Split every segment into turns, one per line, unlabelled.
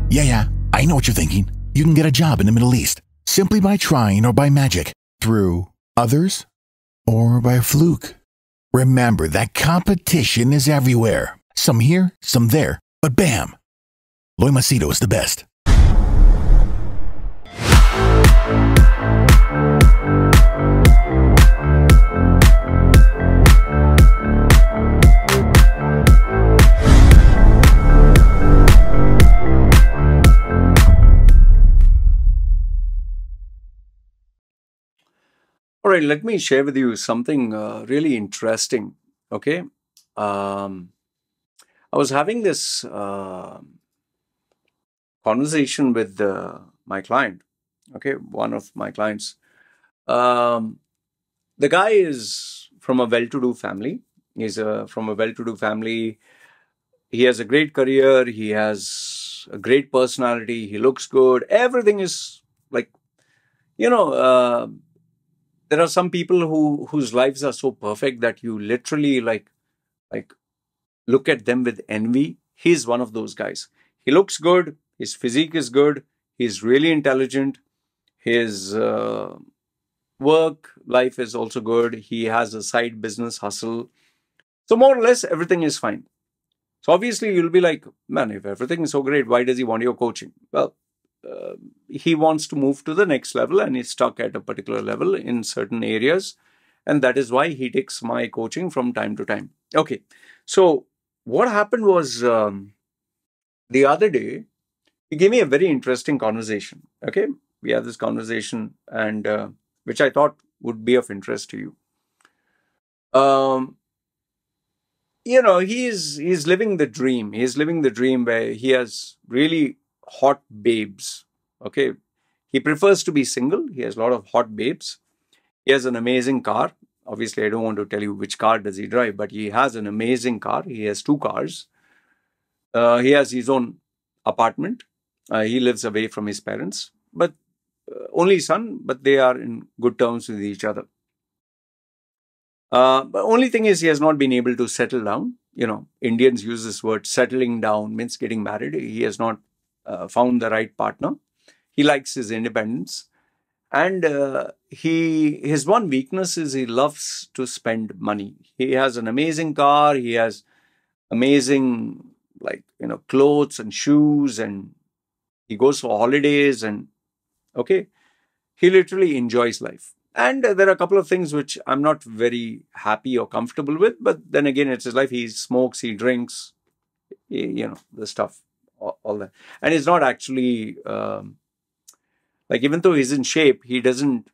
Yeah, I know what you're thinking. You can get a job in the Middle East simply by trying or by magic, through others, or by fluke. Remember that competition is everywhere. Some here, some there, but bam! Loy Machedo is the best.
All right, let me share with you something really interesting. Okay. I was having this conversation with my client. Okay. One of my clients. The guy is from a well-to-do family. He's from a well-to-do family. He has a great career. He has a great personality. He looks good. Everything is like, there are some people whose lives are so perfect that you literally like look at them with envy. He's one of those guys. He looks good. His physique is good. He's really intelligent. His work life is also good. He has a side business hustle. So more or less, everything is fine. So obviously, you'll be like, man, if everything is so great, why does he want your coaching? Well, he wants to move to the next level and he's stuck at a particular level in certain areas. And that is why he takes my coaching from time to time. Okay. So what happened was the other day, he gave me a very interesting conversation. Okay. We had this conversation and which I thought would be of interest to you. He's living the dream. He's living the dream where he has really hot babes. Okay. He prefers to be single. He has a lot of hot babes. He has an amazing car. Obviously, I don't want to tell you which car does he drive, but he has an amazing car. He has 2 cars. He has his own apartment. He lives away from his parents, but only son, but they are in good terms with each other. But only thing is he has not been able to settle down. Indians use this word settling down, means getting married. He has not found the right partner. He likes his independence. And his one weakness is he loves to spend money. He has an amazing car. He has amazing, clothes and shoes, and he goes for holidays and, okay, he literally enjoys life. And there are a couple of things which I'm not very happy or comfortable with, but then again, it's his life. He smokes, he drinks, the stuff, all that. And it's not actually, even though he's in shape, he doesn't,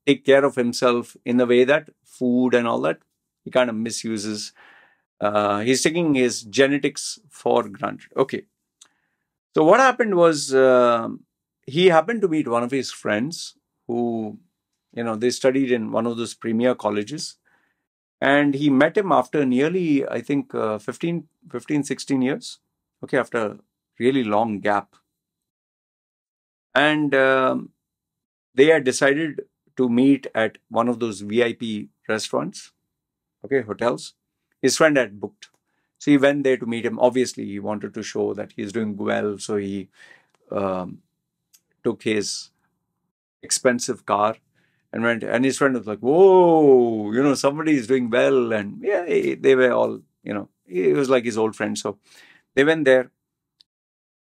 take care of himself in the way that food and all that, he kind of misuses. He's taking his genetics for granted. Okay. So what happened was, he happened to meet one of his friends who, they studied in one of those premier colleges. And he met him after nearly, I think, 15, 16 years. Okay, after a really long gap. And they had decided to meet at one of those VIP restaurants, okay, hotels. His friend had booked. So he went there to meet him. Obviously, he wanted to show that he's doing well. So he took his expensive car and went. And his friend was like, whoa, somebody is doing well. And yeah, they were all, he was like his old friend. So they went there.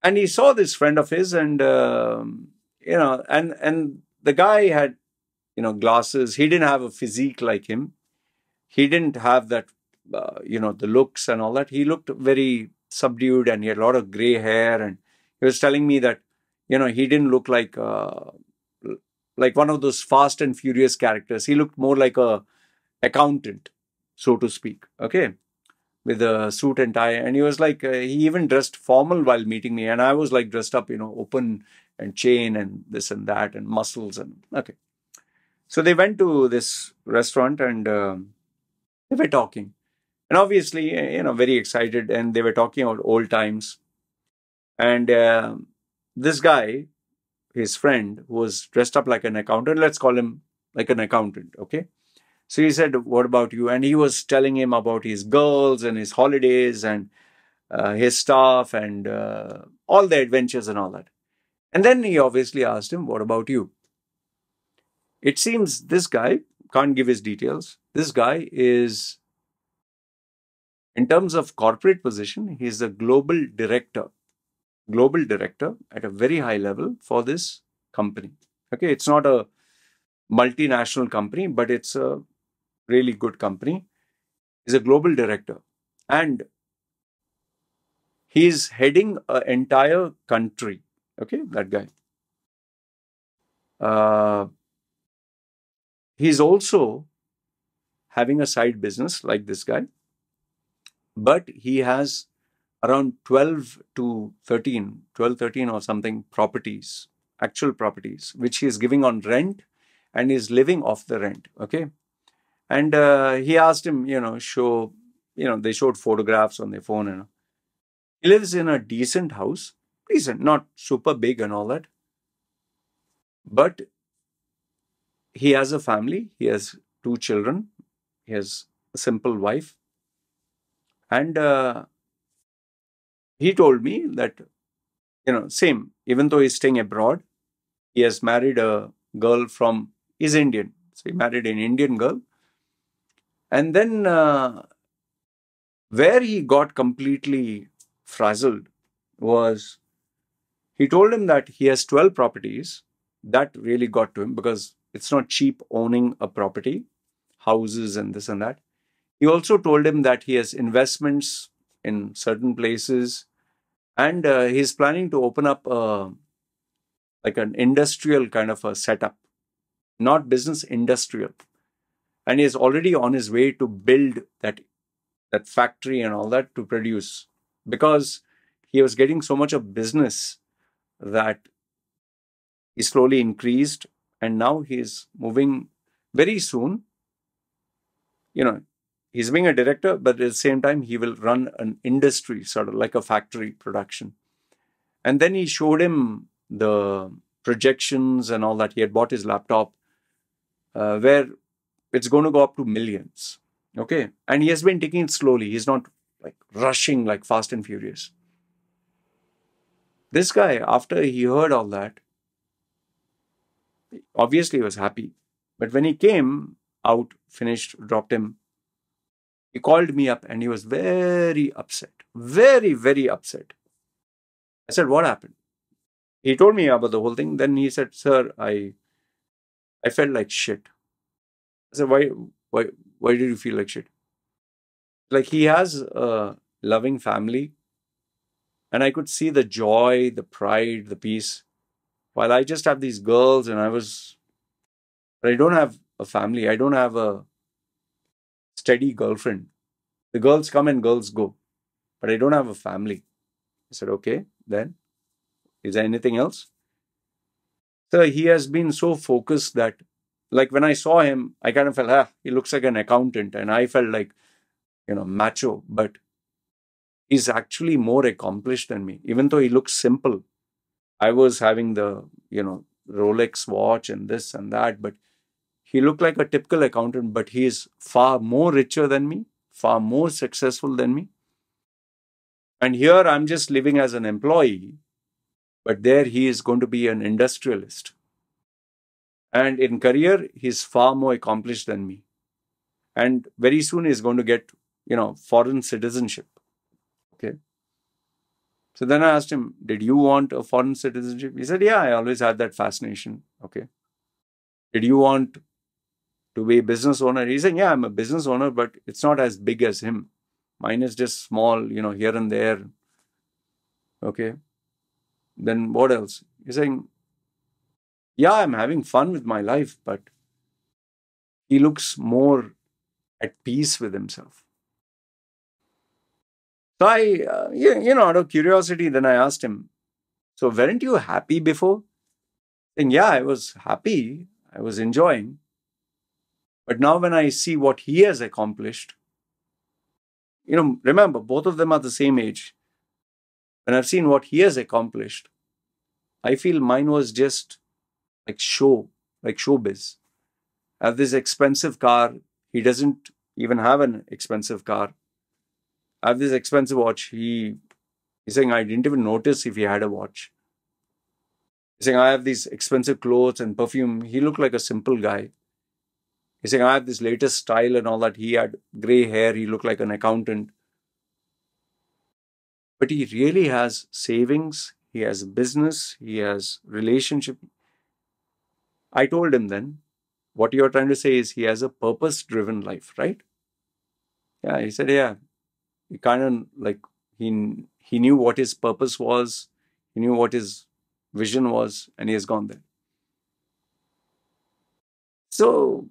And he saw this friend of his and, and the guy had, glasses. He didn't have a physique like him. He didn't have that, the looks and all that. He looked very subdued and he had a lot of gray hair. And he was telling me that, he didn't look like one of those Fast and Furious characters. He looked more like a accountant, so to speak. Okay. With a suit and tie. And he was like, he even dressed formal while meeting me. And I was like dressed up, open and chain and this and that and muscles. And okay. So they went to this restaurant and they were talking. And obviously, very excited. And they were talking about old times. And this guy, his friend, was dressed up like an accountant. Let's call him like an accountant. Okay. So he said, what about you? And he was telling him about his girls and his holidays and his staff and all the adventures and all that. And then he obviously asked him, what about you? It seems this guy, can't give his details, this guy is, in terms of corporate position, he's a global director at a very high level for this company. Okay, it's not a multinational company, but it's a really good company. He's a global director. And he's heading an entire country. Okay, that guy. He's also having a side business like this guy, but he has around 12 to 13, 12, 13 or something properties, actual properties, which he is giving on rent and is living off the rent. Okay. And he asked him, they showed photographs on their phone. And he lives in a decent house, decent, not super big and all that. But he has a family. He has 2 children. He has a simple wife. And he told me that, same, even though he's staying abroad, he has married a girl he's Indian. So he married an Indian girl. And then where he got completely frazzled was, he told him that he has 12 properties. That really got to him because it's not cheap owning a property, houses and this and that. He also told him that he has investments in certain places, and he's planning to open up like an industrial kind of a setup, not business, industrial. And he's already on his way to build that factory and all that to produce, because he was getting so much of business that he slowly increased, and now he's moving very soon. He's being a director, but at the same time, he will run an industry, sort of like a factory production. And then he showed him the projections and all that. He had bought his laptop where it's going to go up to millions. Okay. And he has been taking it slowly. He's not like rushing like Fast and Furious. This guy, after he heard all that, obviously he was happy. But when he came out, finished, dropped him, he called me up and he was very upset. Very, very upset. I said, what happened? He told me about the whole thing. Then he said, sir, I felt like shit. I said, why did you feel like shit? Like, he has a loving family, and I could see the joy, the pride, the peace. While I just have these girls, and but I don't have a family. I don't have a steady girlfriend. The girls come and girls go, but I don't have a family. I said, okay, then is there anything else? So he has been so focused that, like, when I saw him, I kind of felt, he looks like an accountant, and I felt like, macho, but he's actually more accomplished than me. Even though he looks simple, I was having the, Rolex watch and this and that, but he looked like a typical accountant, but he is far more richer than me, far more successful than me. And here I'm just living as an employee, but there he is going to be an industrialist. And in career, he's far more accomplished than me. And very soon he's going to get, foreign citizenship. Okay. So then I asked him, did you want a foreign citizenship? He said, yeah, I always had that fascination. Okay. Did you want to be a business owner? He said, yeah, I'm a business owner, but it's not as big as him. Mine is just small, here and there. Okay. Then what else? He's saying, yeah, I'm having fun with my life, but he looks more at peace with himself. So I, out of curiosity, then I asked him, so weren't you happy before? And yeah, I was happy. I was enjoying. But now when I see what he has accomplished, remember, both of them are the same age. When I've seen what he has accomplished, I feel mine was just like showbiz. I have this expensive car. He doesn't even have an expensive car. I have this expensive watch. He He's saying, I didn't even notice if he had a watch. He's saying, I have these expensive clothes and perfume. He looked like a simple guy. He's saying, I have this latest style and all that. He had gray hair. He looked like an accountant. But he really has savings. He has business. He has relationship. I told him then, what you're trying to say is he has a purpose-driven life, right? Yeah, he said, yeah. He kind of like, he knew what his purpose was. He knew what his vision was, and he has gone there. So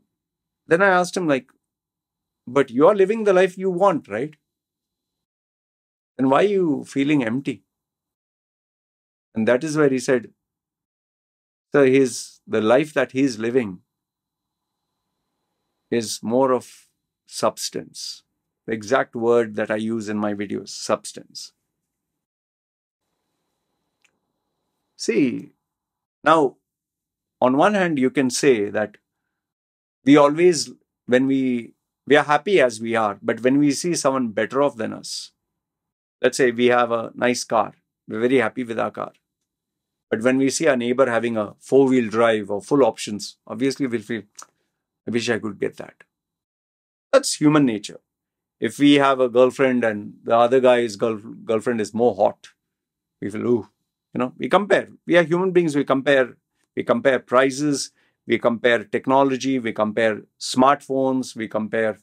then I asked him, like, but you're living the life you want, right? And why are you feeling empty? And that is where he said, so the life that he's living is more of substance. The exact word that I use in my videos, substance. See, now, on one hand, you can say that we always, when we are happy as we are, but when we see someone better off than us, let's say we have a nice car, we're very happy with our car. But when we see our neighbor having a four-wheel drive or full options, obviously we'll feel, I wish I could get that. That's human nature. If we have a girlfriend and the other guy's girlfriend is more hot, we feel, ooh, we compare. We are human beings, we compare prices, we compare technology, we compare smartphones, we compare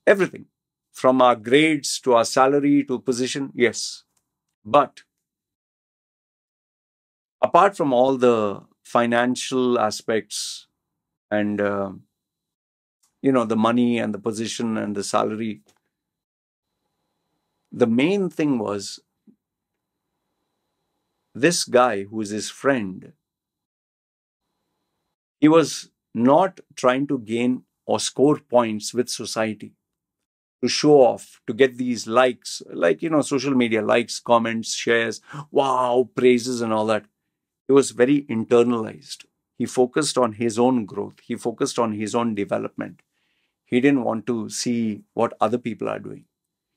everything. From our grades to our salary to position, yes. But apart from all the financial aspects and the money and the position and the salary, the main thing was this guy who is his friend, he was not trying to gain or score points with society, to show off, to get these likes, like, social media, likes, comments, shares, wow, praises and all that. He was very internalized. He focused on his own growth. He focused on his own development. He didn't want to see what other people are doing.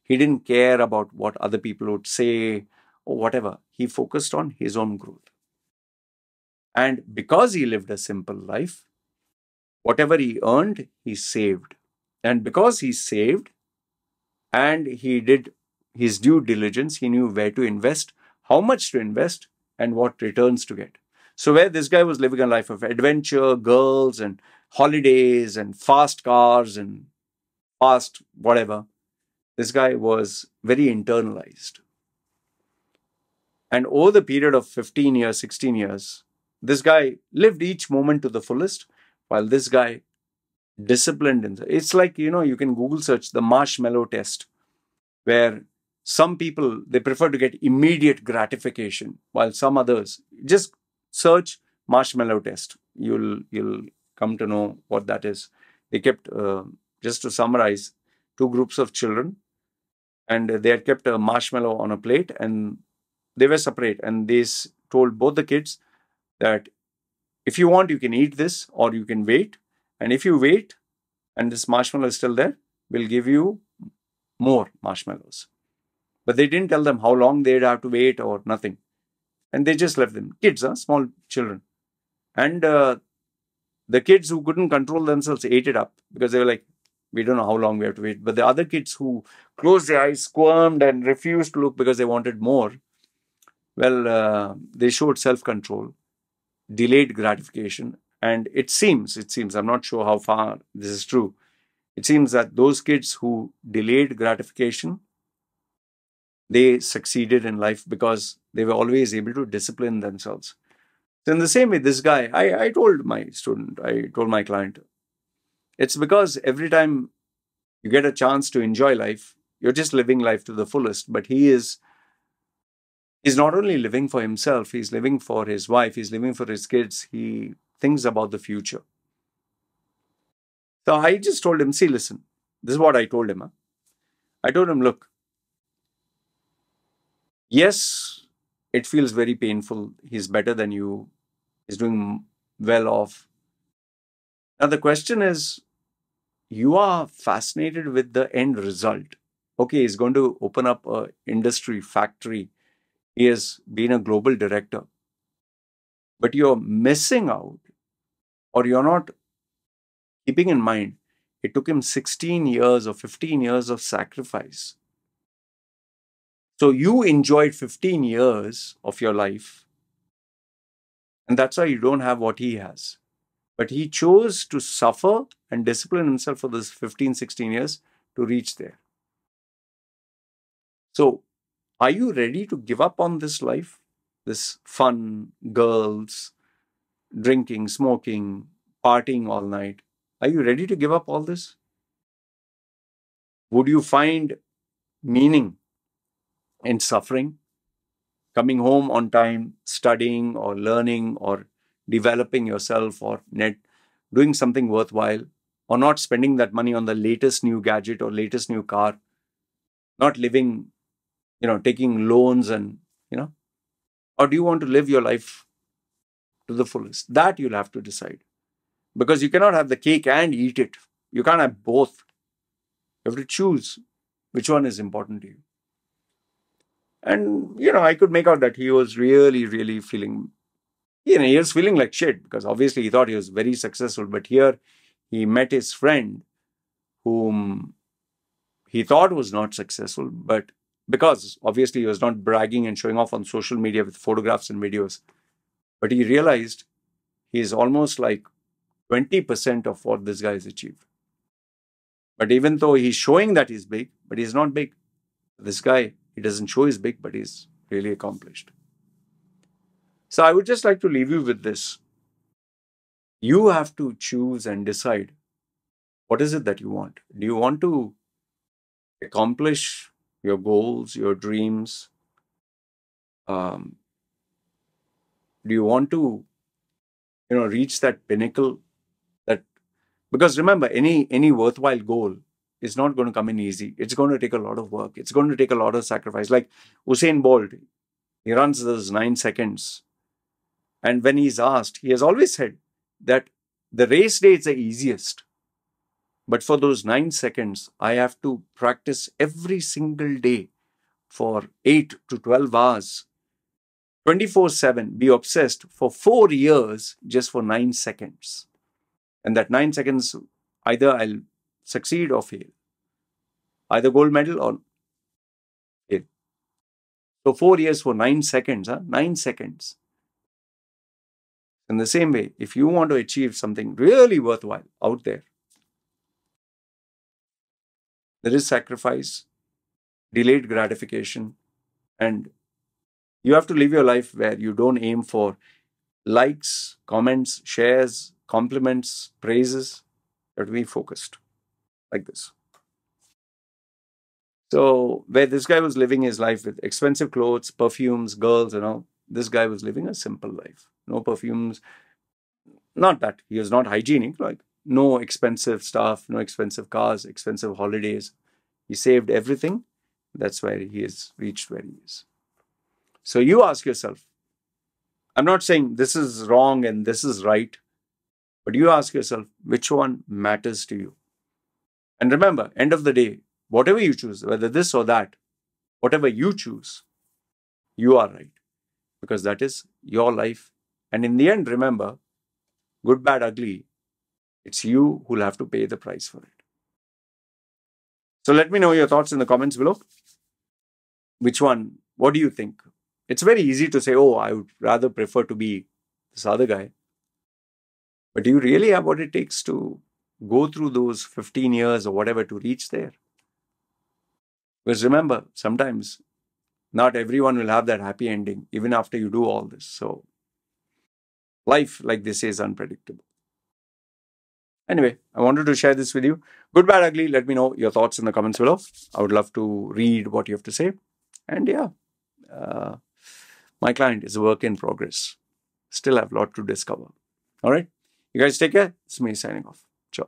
He didn't care about what other people would say or whatever. He focused on his own growth. And because he lived a simple life, whatever he earned, he saved. And because he saved and he did his due diligence, he knew where to invest, how much to invest, and what returns to get. So where this guy was living a life of adventure, girls and holidays and fast cars and fast whatever, this guy was very internalized. And over the period of 15 years, 16 years, this guy lived each moment to the fullest, while this guy disciplined himself. It's like, you can Google search the marshmallow test, where some people, they prefer to get immediate gratification, while some others, just search marshmallow test. You'll come to know what that is. They kept, just to summarize, two groups of children, and they had kept a marshmallow on a plate, and they were separate. And they told both the kids that if you want, you can eat this or you can wait. And if you wait and this marshmallow is still there, we'll give you more marshmallows. But they didn't tell them how long they'd have to wait or nothing. And they just left them. Kids, small children. And the kids who couldn't control themselves ate it up because they were like, we don't know how long we have to wait. But the other kids who closed their eyes, squirmed and refused to look because they wanted more, well, they showed self-control, delayed gratification. And it seems, I'm not sure how far this is true, it seems that those kids who delayed gratification, they succeeded in life because they were always able to discipline themselves. So in the same way, this guy, I told my student, I told my client, it's because every time you get a chance to enjoy life, you're just living life to the fullest. But he's not only living for himself, he's living for his wife, he's living for his kids, he thinks about the future. So I just told him, see, listen, this is what I told him. I told him, look, yes, it feels very painful. He's better than you. He's doing well off. Now the question is, you are fascinated with the end result. Okay, he's going to open up an industry, factory, He has been a global director. But you're missing out, or you're not keeping in mind, it took him 16 years or 15 years of sacrifice. So you enjoyed 15 years of your life, and that's why you don't have what he has. But he chose to suffer and discipline himself for this 15, 16 years to reach there. So are you ready to give up on this life? This fun, girls, drinking, smoking, partying all night. Are you ready to give up all this? Would you find meaning in suffering? Coming home on time, studying or learning or developing yourself or doing something worthwhile, or not spending that money on the latest new gadget or latest new car, not living, taking loans and, or do you want to live your life to the fullest? That you'll have to decide, because you cannot have the cake and eat it. You can't have both. You have to choose which one is important to you. And, I could make out that he was really, really feeling, he was feeling like shit, because obviously he thought he was very successful. But here he met his friend whom he thought was not successful, but because obviously he was not bragging and showing off on social media with photographs and videos. But he realized he is almost like 20% of what this guy has achieved. But even though he's showing that he's big, but he's not big. This guy, he doesn't show he's big, but he's really accomplished. So I would just like to leave you with this. You have to choose and decide, what is it that you want? Do you want to accomplish your goals, your dreams? Do you want to, reach that pinnacle? Because remember, any worthwhile goal is not going to come in easy. It's going to take a lot of work. It's going to take a lot of sacrifice. Like Usain Bolt, he runs those 9 seconds. And when he's asked, he has always said that the race day is the easiest. But for those 9 seconds, I have to practice every single day for 8 to 12 hours, 24/7, be obsessed for 4 years just for 9 seconds. And that 9 seconds, either I'll succeed or fail. Either gold medal or fail. So 4 years for 9 seconds, 9 seconds. In the same way, if you want to achieve something really worthwhile out there is sacrifice, delayed gratification, and you have to live your life where you don't aim for likes, comments, shares, compliments, praises. You have to be focused like this. So where this guy was living his life with expensive clothes, perfumes, girls and all, this guy was living a simple life. No perfumes. Not that he was not hygienic, like no expensive stuff, no expensive cars, expensive holidays. He saved everything. That's why he has reached where he is. So you ask yourself, I'm not saying this is wrong and this is right, but you ask yourself, which one matters to you? And remember, end of the day, whatever you choose, whether this or that, whatever you choose, you are right, because that is your life. And in the end, remember, good, bad, ugly, it's you who'll have to pay the price for it. So let me know your thoughts in the comments below. Which one? What do you think? It's very easy to say, oh, I would rather prefer to be this other guy. But do you really have what it takes to go through those 15 years or whatever to reach there? Because remember, sometimes not everyone will have that happy ending, even after you do all this. So life, like they say, is unpredictable. Anyway, I wanted to share this with you. Good, bad, ugly. Let me know your thoughts in the comments below. I would love to read what you have to say. And yeah, my client is a work in progress. Still have a lot to discover. All right. You guys take care. It's me signing off. Ciao.